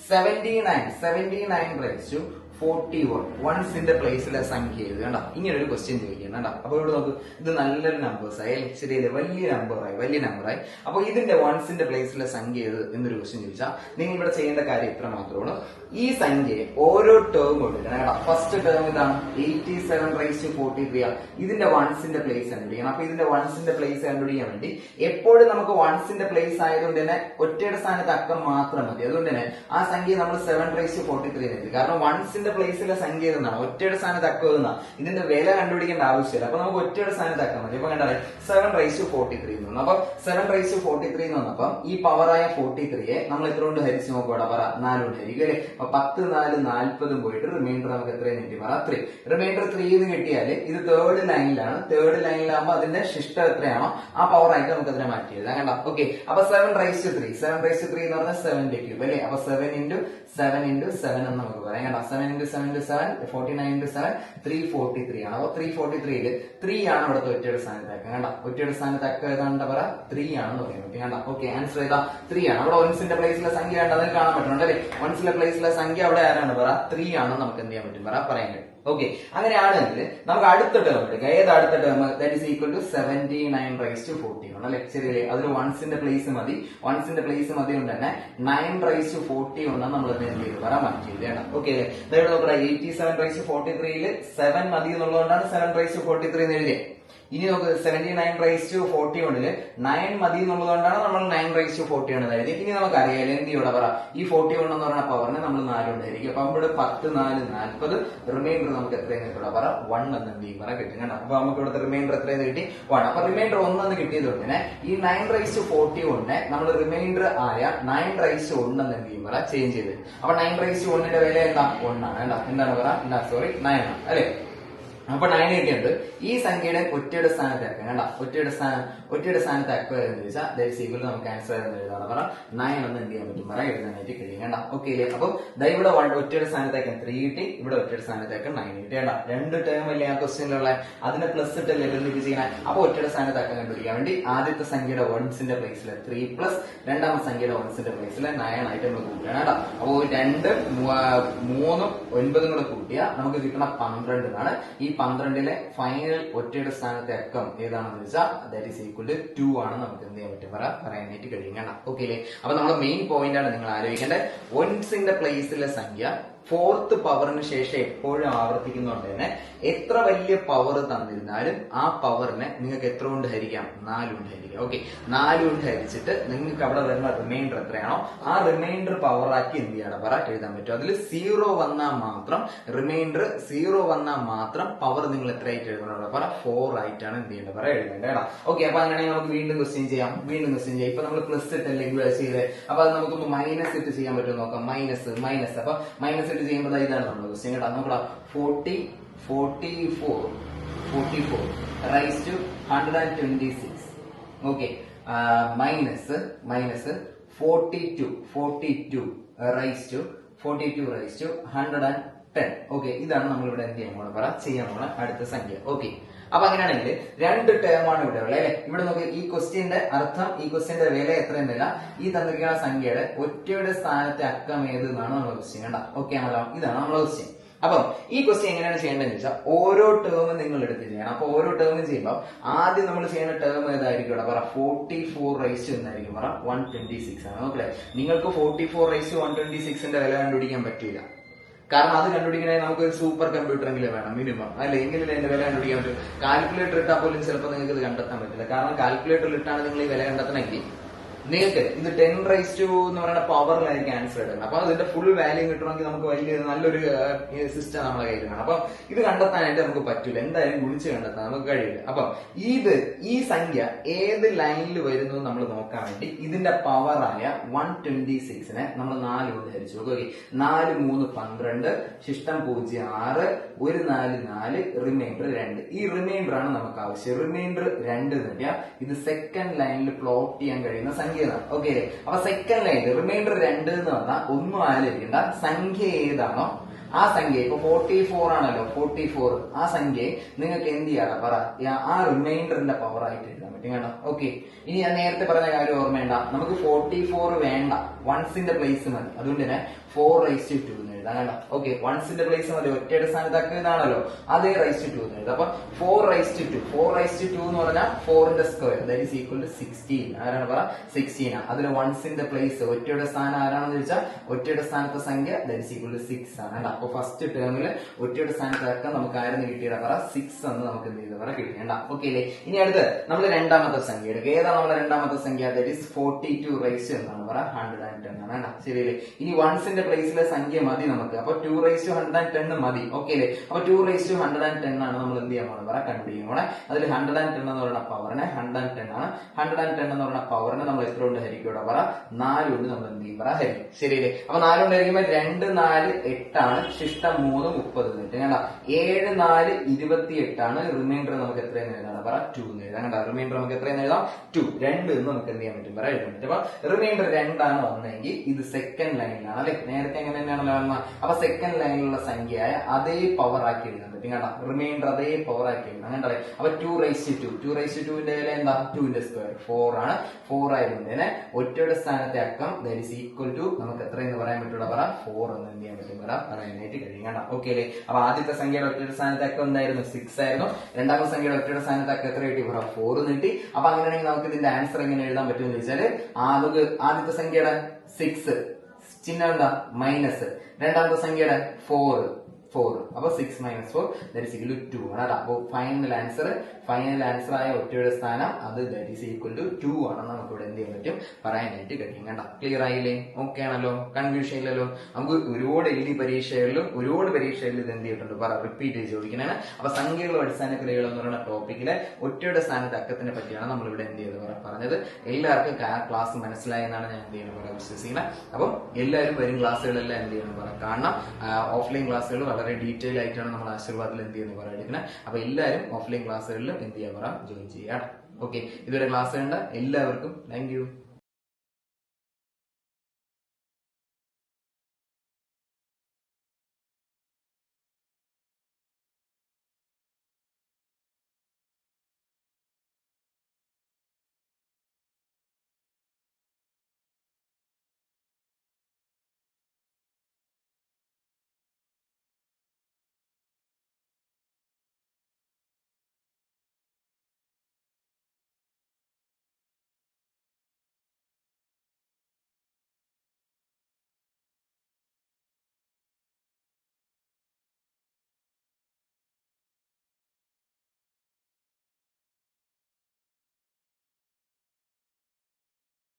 79 raised to 41 വൺസിന്റെ പ്ലേസിലെ സംഖ്യ എഴുതുക കേട്ടോ. ഇങ്ങനെ ഒരു ക്വസ്റ്റ്യൻ ചോദിക്കണം കേട്ടോ. അപ്പൊ ഇവിടെ നോക്ക്, ഇത് നല്ലൊരു നമ്പേഴ്സ് ആയി ശരിയല്ലേ? വലിയ നമ്പറായി. അപ്പൊ ഇതിന്റെ വൺസിന്റെ പ്ലേസിലെ സംഖ്യ ഏത് എന്നൊരു ക്വസ്റ്റ്യൻ ചോദിച്ചാൽ നിങ്ങൾ ഇവിടെ ചെയ്യേണ്ട കാര്യം ഇത്ര മാത്രമാണ്. ഈ സംഖ്യ ഓരോ ടേം കൊടുക്കണം കേട്ടോ. ഫസ്റ്റ് ടേം ഇതാണ് 87 raised to 43 ആണ്. ഇതിന്റെ വൺസിന്റെ പ്ലേസ് കണ്ടുപിടിക്കണം. അപ്പൊ ഇതിന്റെ വൺസിന്റെ പ്ലേസ് കണ്ടുപിടിക്കാൻ വേണ്ടി എപ്പോഴും നമുക്ക് വൺസിന്റെ പ്ലേസ് ആയതുകൊണ്ട് തന്നെ ഒറ്റയുടെ സ്ഥാനത്ത് അക്കം മാത്രം മതി. അതുകൊണ്ട് തന്നെ ആ സംഖ്യ നമ്മൾ 7 raised to 43 എഴുതി. കാരണം വൺസിന്റെ പ്ലേസിലെ സംഖ്യ എന്നാണ്, ഒറ്റയുടെ സ്ഥാനത്ത് അക്കം എന്നാണ്. ഇതിന്റെ വില കണ്ടുപിടിക്കേണ്ട ആവശ്യമില്ല. അപ്പൊ നമുക്ക് ഒറ്റയുടെ സ്ഥാനത്ത് അക്കം മതി. അപ്പൊ കണ്ടാലേ 7 raised to 43 എന്ന് പറഞ്ഞു. അപ്പൊ 7 raised to 43 എന്ന് വന്നപ്പോ ഈ പവറായ 43യെ നമ്മൾ എത്ര കൊണ്ട് ഹരിച്ച് നോക്കൂടാ പറ? 4 കൊണ്ട് ഹരിക്കും അല്ലെ? അപ്പൊ 10 4 40 പോയിട്ട് റിമൈൻഡർ നമുക്ക് എത്രയും കിട്ടി പറ? 3. റിമൈൻഡർ 3 എന്ന് കിട്ടിയാല് ഇത് തേർഡ് ലൈനിലാണ്. തേർഡ് ലൈനിലാകുമ്പോൾ അതിന്റെ ശിഷ്ടം എത്രയാണോ ആ പവർ ആയിട്ട് നമുക്ക് അതിനെ മാറ്റി എഴുതാം കണ്ടോ. ഓക്കെ, അപ്പൊ 7 raised to 3 എന്ന് പറഞ്ഞാൽ 7 ക്യൂബ് അല്ലെ? അപ്പൊ 7 into 7 എന്ന് നമുക്ക് പറയാം കേട്ടോ. 7 into 7 into 7 49 into 7 343 ആണ്. അപ്പൊ 343 3 ആണ് ഇവിടുത്തെ ഒറ്റയുടെ സ്ഥാനത്താക്കം കണ്ട. ഒറ്റയുടെ സ്ഥാനത്താക്കം ഏതാണ്ട് പറ? 3 ആണെന്ന് പറയാൻ പറ്റും കണ്ട. ഓക്കെ, ആൻസർ ഏതാ? 3 ആണ്. അവിടെ വൺസിന്റെ പ്ലേസിലെ സംഖ്യ ഉണ്ട്, അതിൽ കാണാൻ പറ്റുന്നുണ്ട് അല്ലെ? വൺസിലെ പ്ലേസിലെ സംഖ്യ അവിടെ ആരാണ് പറ? 3 ആണെന്ന് നമുക്ക് എന്ത് ചെയ്യാൻ പറ്റും പറയാൻ പറ്റും. ഓക്കെ, അങ്ങനെയാണെങ്കിൽ നമുക്ക് അടുത്ത ടേം എടുക്കാം. ഏത് അടുത്ത term? That is equal to 79 raised to 41 അല്ലെ? ശരിയല്ലേ? അതിൽ വൺസിന്റെ പ്ലേസ് മതി. കൊണ്ട് തന്നെ 9 raised to 41 നമ്മൾ എന്ത് ചെയ്തു പറയാൻ മാറ്റി ചെയ്തേണം. ഓക്കെ, ഇവിടെ നോക്കുക 87 raised to 43 7 മതി എന്നുള്ളതുകൊണ്ടാണ് 7 raised to 43 എന്ന് എഴുതിയത്. ഇനി നമുക്ക് 79 raised to 41 9 മതി എന്നുള്ളതുകൊണ്ടാണ് നമ്മൾ 9 raised to 41 അതായത്. ഇനി നമുക്ക് അറിയാലോ എന്ത് ഇവിടെ പറ? ഈ 41 എന്ന് പറയുന്ന പവറിനെ നമ്മൾ 4 കൊണ്ടായിരിക്കും. അപ്പൊ ഇവിടെ 10 4 40 റിമൈൻഡർ നമുക്ക് എത്രയെന്ന് ഇവിടെ പറ? 1 എന്ന് എന്ത് ചെയ്യും പറ കിട്ടും കണ്ടോ. അപ്പൊ നമുക്ക് ഇവിടുത്തെ റിമൈൻഡർ എത്രയെന്ന് കിട്ടി? 1. അപ്പൊ റിമൈൻഡർ 1 എന്ന് കിട്ടിയതുകൊണ്ട് തന്നെ ഈ 9 raised to 41 നമ്മൾ റിമൈൻഡർ ആയ 9 raised to 1 എന്ന് എന്ത് ചെയ്യും പറ? ചേഞ്ച് ചെയ്ത്. അപ്പൊ 9 raised to 1ന്റെ വില എന്താ? 1 ആണ് കേട്ടോ. എന്താണ് പറ? 9 ആണ് അല്ലെ? അപ്പൊ 9 കിട്ടിയുണ്ട്. ഈ സംഖ്യയുടെ ഒറ്റയുടെ സ്ഥാനത്ത് ആക്കുക കണ്ട. ഒറ്റയുടെ സ്ഥാനത്ത് ആക്കുക എന്ന് ചോദിച്ചാൽ ദൈവം നമുക്ക് ആൻസർ എഴുതാൻ പറ 9 എന്ന് എന്ത് ചെയ്യാൻ പറ്റും പറ എഴുതാനായിട്ട് കഴിയും കണ്ട. ഓക്കെ അല്ലേ? അപ്പൊ ഇവിടെ ഒറ്റയുടെ സ്ഥാനത്തേക്ക് 3 കിട്ടി, ഇവിടെ ഒറ്റയുടെ സ്ഥാനത്തേക്ക് 9 കിട്ടി കണ്ട. 2 ടേം അല്ലേ ആ ക്വസ്റ്റ്യനിലുള്ള, അതിനെ പ്ലസ് ഇട്ടല്ലേ എന്തൊക്കെ ചെയ്യണം. അപ്പൊ ഒറ്റയുടെ സ്ഥാനത്താക്കാൻ കണ്ടുപിടിക്കാൻ വേണ്ടി ആദ്യത്തെ സംഖ്യയുടെ വൺസിന്റെ പ്ലേസിൽ 3 പ്ലസ് രണ്ടാമത്തെ സംഖ്യയുടെ വൺസിന്റെ പ്ലേസിൽ 9 ആയിട്ട് നമ്മൾ കൂട്ടുകയാണ് കേട്ടോ. അപ്പൊ 2 3 9 കൂടെ കൂട്ടിയാൽ നമുക്ക് കിട്ടുന്ന 12 ആണ്. ഈ 12ലെ ഫൈനൽ ഒറ്റയുടെ സ്ഥാനത്തെ അക്കം ഏതാണെന്ന് വെച്ചാൽ ദാറ്റ് ഈസ് ഈക്വൽ ടു 2 ആണ് നമുക്ക് എന്ത് ചെയ്യാൻ പറ്റും പറയാനായിട്ട് കഴിയും കണ്ട. ഓക്കെ അല്ലേ? അപ്പൊ നമ്മുടെ മെയിൻ പോയിന്റ് ആണ് നിങ്ങൾ ആലോചിക്കേണ്ടത്. വൺസിന്റെ പ്ലേസിലെ സംഖ്യ ഫോർത്ത് പവറിന് ശേഷം എപ്പോഴും ആവർത്തിക്കുന്നതുകൊണ്ട് തന്നെ എത്ര വലിയ പവർ തന്നിരുന്നാലും ആ പവറിനെ നിങ്ങൾക്ക് എത്ര കൊണ്ട് ഹരിക്കാം? 4 കൊണ്ട് ഹരിക്കാം. ഓക്കെ, 4 കൊണ്ട് ഹരിച്ചിട്ട് നിങ്ങൾക്ക് അവിടെ വരുന്ന റിമൈൻഡർ എത്രയാണോ ആ റിമൈൻഡർ പവറാക്കി എന്ത് ചെയ്യണം പറ എഴുതാൻ പറ്റും. അതിൽ 0 വന്നാൽ മാത്രം റിമൈൻഡർ 0 വന്നാൽ മാത്രം പവർ നിങ്ങൾ എത്ര ആയിട്ട് എഴുതണം പറ? 4 ആയിട്ടാണ് എന്ത് ചെയ്യേണ്ടത് പറ എഴുതേണ്ടത് കേട്ടോ. ഓക്കെ, അപ്പൊ അങ്ങനെയാണെങ്കിൽ നമുക്ക് വീണ്ടും ക്വസ്റ്റ്യൻ ചെയ്യാം. ഇപ്പൊ നമ്മൾ പ്ലസ് ഇട്ടല്ലേ ചെയ്തത്. അപ്പൊ അത് നമുക്ക് മൈനസ് ഇട്ട് ചെയ്യാൻ പറ്റും നോക്കാം. മൈനസ് അപ്പൊ മൈനസ് ഇട്ട് ചെയ്യുമ്പോൾ ഇതാണ് നമ്മൾ ക്വസ്റ്റ്യൻ കേട്ടോ. നോക്കടാ 44 raise to 126. Okay, minus 42 raise to 110. Okay, ഇതാണ് നമ്മൾ ഇവിടെ എന്ത് ചെയ്യാൻ പോണ ചെയ്യാൻ പോണ അടുത്ത സംഖ്യ. ഓക്കെ, അപ്പൊ അങ്ങനെയാണെങ്കിൽ 2 ടേം ആണ് ഇവിടെ ഉള്ളത് അല്ലെ? ഇവിടെ നോക്കി ഈ ക്വസ്റ്റ്യന്റെ അർത്ഥം, ഈ ക്വസ്റ്റ്യന്റെ വില എത്രയെന്നില്ല, ഈ തന്നിരിക്കുന്ന സംഖ്യയുടെ ഒറ്റയുടെ സ്ഥാനത്തെ അക്കം ഏത് എന്നാണ് നമ്മുടെ ക്വസ്റ്റ്യൻ കണ്ട. ഓക്കെ ആണല്ലോ? ഇതാണ് നമ്മുടെ ക്വസ്റ്റ്യൻ. അപ്പം ഈ ക്വസ്റ്റ്യൻ എങ്ങനെയാണ് ചെയ്യേണ്ടതെന്ന് വെച്ചാൽ ഓരോ ടേമും നിങ്ങൾ എടുത്ത് ചെയ്യണം. അപ്പൊ ഓരോ ടേമും ചെയ്യുമ്പോൾ ആദ്യം നമ്മൾ ചെയ്യുന്ന ടേം ഏതായിരിക്കും ഇവിടെ പറ? 44 റൈസ് എന്നായിരിക്കും പറ 126 ആണ്. നോക്കല്ലേ, നിങ്ങൾക്ക് 44 റൈസ് 126ന്റെ വില കണ്ടുപിടിക്കാൻ പറ്റില്ല. കാരണം അത് കണ്ടുപിടിക്കണമെങ്കിൽ നമുക്ക് ഒരു സൂപ്പർ കമ്പ്യൂട്ടർ എങ്കിലും വേണം മിനിമം, അല്ലെ? എങ്കിലും അതിന്റെ വില കണ്ടുപിടിക്കാൻ പറ്റും. കാൽക്കുലേറ്റർ ഇട്ടാൽ പോലും ചിലപ്പോൾ നിങ്ങൾക്ക് ഇത് കണ്ടെത്താൻ പറ്റില്ല. കാരണം കാൽക്കുലേറ്ററിൽ ഇട്ടാണ് നിങ്ങൾ ഈ വില കണ്ടെത്തണമെങ്കിൽ നിങ്ങൾക്ക് ഇത് 10 എന്ന് പറയുന്ന പവറിലായിരിക്കും ആൻസർ എടുക്കുന്നത്. അപ്പൊ അതിന്റെ ഫുൾ വാല്യൂ കിട്ടണമെങ്കിൽ നമുക്ക് വലിയ നല്ലൊരു സിസ്റ്റം നമ്മളെ കയ്യിൽ വേണം. അപ്പൊ ഇത് കണ്ടെത്താനായിട്ട് നമുക്ക് പറ്റില്ല, എന്തായാലും ഗുണിച്ച് കണ്ടെത്താൻ നമുക്ക് കഴിയില്ല. അപ്പൊ ഈ സംഖ്യ ഏത് ലൈനിൽ വരുന്നു നമ്മൾ നോക്കാൻ വേണ്ടി ഇതിന്റെ പവറായ 126നെ നമ്മൾ 4 കൊണ്ട് ഹരിച്ചു. ഓക്കെ, 4 3 12, ശിഷ്ടം 0 6, 1 4 4, റിമൈൻഡർ 2. ഈ റിമൈൻഡർ ആണ് നമുക്ക് ആവശ്യം. റിമൈൻഡർ 2 എന്ന് കിട്ടിയാൽ ഇത് സെക്കൻഡ് ലൈനിൽ പ്ലോട്ട് ചെയ്യാൻ കഴിയുന്ന സംഖ്യ. ഓക്കെ, അപ്പൊ സെക്കൻഡ് ലൈൻ റിമൈൻഡർ 2 എന്ന് പറഞ്ഞാൽ ഒന്നും ആലോചിക്കേണ്ട, സംഖ്യ ഏതാണോ ആ സംഖ്യ, ഇപ്പൊ 44 ആണല്ലോ, 44 ആ സംഖ്യ നിങ്ങൾക്ക് എന്ത് ചെയ്യാം പറ, ആ റിമൈൻഡറിന്റെ പവർ ആയിട്ട് എഴുതാൻ പറ്റും കേട്ടോ. ഓക്കെ, ഇനി ഞാൻ നേരത്തെ പറഞ്ഞ കാര്യം ഓർമ്മയുണ്ട, നമുക്ക് 44 വേണ്ട, വൺസിന്റെ പ്ലേസ് മതി. അതുകൊണ്ട് തന്നെ 4/2 എന്ന് എഴുതാം കേട്ടോ. ഓക്കെ, വൺസിന്റെ പ്ലേസ് മതി, ഒറ്റയുടെ സ്ഥാനത്തൊക്കെ ഇതാണല്ലോ, അതേ റൈസ് ടു എന്ന് എഴുതാം. അപ്പൊ 4/2 എന്ന് പറഞ്ഞാൽ 4ന്റെ square that is equal to 16. ആരാണ് പറ 16 ആണ്. അതിൽ വൺസിന്റെ പ്ലേസ് ഒറ്റയുടെ സ്ഥാനം ആരാണെന്ന് ചോദിച്ചാൽ ഒറ്റയുടെ സ്ഥാനത്തെ സംഖ്യ ദാറ്റ് ഈസ് ഈക്വൽ ടു 6 ആണ് കേട്ടോ. അപ്പൊ ഫസ്റ്റ് ടേമിൽ ഒറ്റയുടെ സ്ഥാനത്തൊക്കെ നമുക്ക് ആരെന്ന് കിട്ടിയത് പറ 6 എന്ന് നമുക്ക് എന്ത് ചെയ്ത് പറ കിട്ടിയണ്ട. ഓക്കെ അല്ലേ? ഇനി അടുത്ത് നമ്മൾ രണ്ടാമത്തെ സംഖ്യ എടുക്കുക. ഏതാണ് നമ്മുടെ രണ്ടാമത്തെ സംഖ്യ? ദാറ്റ് ഈസ് 42 എന്നാണ് പറ 110 ആണ് കേട്ടോ. ശരിയല്ലേ? ഇനി വൺസിന്റെ പ്ലേസിലെ സംഖ്യ മതി നമുക്ക്, അപ്പൊ 2/110 മതി. ഓക്കെ അല്ലേ? അപ്പൊ 2/110 ആണ് നമ്മൾ എന്ത് ചെയ്യാൻ പോണേ പറ കണ്ടുപിടിക്കും പോണേ. അതിൽ 110 എന്ന് പറയുന്ന പവറിനെ 110 ആണ്. 110 എന്ന് പറയുന്ന പവറിനെ നമ്മൾ എത്ര കൊണ്ട് ഹരിക്കൂടെ പറ 4 കൊണ്ട് നമ്മൾ എന്ത് ചെയ്യും പറ ഹരിക്കും. ശരിയല്ലേ? അപ്പൊ 4 കൊണ്ട് ഹരിക്കുമ്പോൾ 2 4 8 ആണ്, ശിഷ്ടം 3 30 മിനിറ്റ് കണ്ട. 7 4 28 ആണ്. റിമൈൻഡർ നമുക്ക് എത്രയെന്ന് എഴുതാം പറ 2 എന്ന് എഴുതാം കണ്ട. റിമൈൻഡർ നമുക്ക് എത്രയെന്ന് എഴുതാം 2 എന്ന് നമുക്ക് എന്ത് ചെയ്യാൻ പറ്റും പറ എഴുതാൻ പറ്റും. അപ്പൊ റിമൈൻഡർ 2 ആണ് വന്നെങ്കിൽ ഇത് സെക്കൻഡ് ലൈനിലാണ് അല്ലെ, നേരത്തെ എങ്ങനെ തന്നെയാണല്ലോ വന്ന. അപ്പൊ സെക്കൻഡ് ലൈനിലുള്ള സംഖ്യയായ അതേ പവർ ആക്കി എഴുതാൻ പറ്റും കണ്ട. റിമൈൻഡർ അതേ പവർ ആക്കി എഴുതാം കണ്ടല്ലേ. അപ്പൊ 2/2ന്റെ വില എന്താ 2ന്റെ സ്ക്വയർ 4 ആണ്. 4 ആയതുകൊണ്ട് ഒറ്റയുടെ സ്ഥാനത്തെ അക്കം ദാറ്റ് ഈസ് ഈക്വൽ ടു നമുക്ക് എത്രയെന്ന് പറയാൻ പറ്റുള്ള പറ 4 എന്ന് എന്ത് ചെയ്യാൻ പറ്റും പറ പറയാനായിട്ട് കഴിയും കണ്ട. ഓക്കെ അല്ലേ? അപ്പൊ ആദ്യത്തെ സംഖ്യയുടെ ഒറ്റയുടെ സ്ഥാനത്തെ അക്കം എന്തായിരുന്നു 6 ആയിരുന്നു. രണ്ടാമത്തെ സംഖ്യയുടെ ഒറ്റയുടെ സ്ഥാനത്ത് അക്കം എത്ര കിട്ടി പറ 4 കിട്ടി. അപ്പൊ അങ്ങനെയാണെങ്കിൽ നമുക്ക് ഇതിന്റെ ആൻസർ എങ്ങനെ എഴുതാൻ പറ്റുമെന്ന് ചോദിച്ചാല് ആദ്യത്തെ സംഖ്യയുടെ 6 ചിഹ്നം എന്താ മൈനസ്, രണ്ടാമത്തെ സംഖ്യയുടെ 4 അപ്പൊ 6 - 4 ദാറ്റ് ഈസ് ഈക്വൽ ടു 2 ആണ്. അപ്പൊ ഫൈനൽ ആൻസർ ആയ ഒറ്റയുടെ സ്ഥാനം അത് ദാറ്റ് ഈസ് ഈക്വൽ ടു 2 ആണെന്ന് നമുക്ക് ഇവിടെ എന്ത് ചെയ്യാൻ പറ്റും പറയാനായിട്ട് കഴിയും കണ്ട. ക്ലിയർ ആയില്ലേ? ഓക്കെ ആണല്ലോ? കൺഫ്യൂഷൻ ഇല്ലല്ലോ? നമുക്ക് ഒരുപാട് പരീക്ഷകളിലും ഇത് എന്ത് ചെയ്തിട്ടുണ്ട് പറ റിപ്പീറ്റ് ചെയ്ത് ചോദിക്കുന്നതാണ്. അപ്പൊ സംഖ്യകളും അടിസ്ഥാന ക്രിയകളും എന്ന് പറയുന്ന ടോപ്പിക്കിലെ ഒറ്റയുടെ സ്ഥാനത്ത് അക്കത്തിനെ പറ്റിയാണ് നമ്മൾ ഇവിടെ എന്ത് ചെയ്ത് പറഞ്ഞത്. എല്ലാവർക്കും ക്ലാസ് മനസ്സിലായി എന്നാണ് ഞാൻ എന്ത് ചെയ്യുന്നത് പറയാൻ വിശ്വസിക്കുന്നത്. അപ്പം എല്ലാവരും വരും ക്ലാസ്സുകളെല്ലാം എന്ത് ചെയ്യണം പറയാം കാണണം. ഓഫ്ലൈൻ ക്ലാസ്സുകൾ വളരെ ഡീറ്റെയിൽ ആയിട്ടാണ് നമ്മൾ ആശീർവാദിൽ എന്ത് ചെയ്യുന്നത് പറയുന്നത്. അപ്പൊ എല്ലാവരും ഓഫ്ലൈൻ ക്ലാസ്സുകളിലും എന്ത് ചെയ്യാൻ പറ ജോയിൻ ചെയ്യാം. ഓക്കെ, ഇതുവരെ ക്ലാസ് കണ്ട എല്ലാവർക്കും താങ്ക് യു.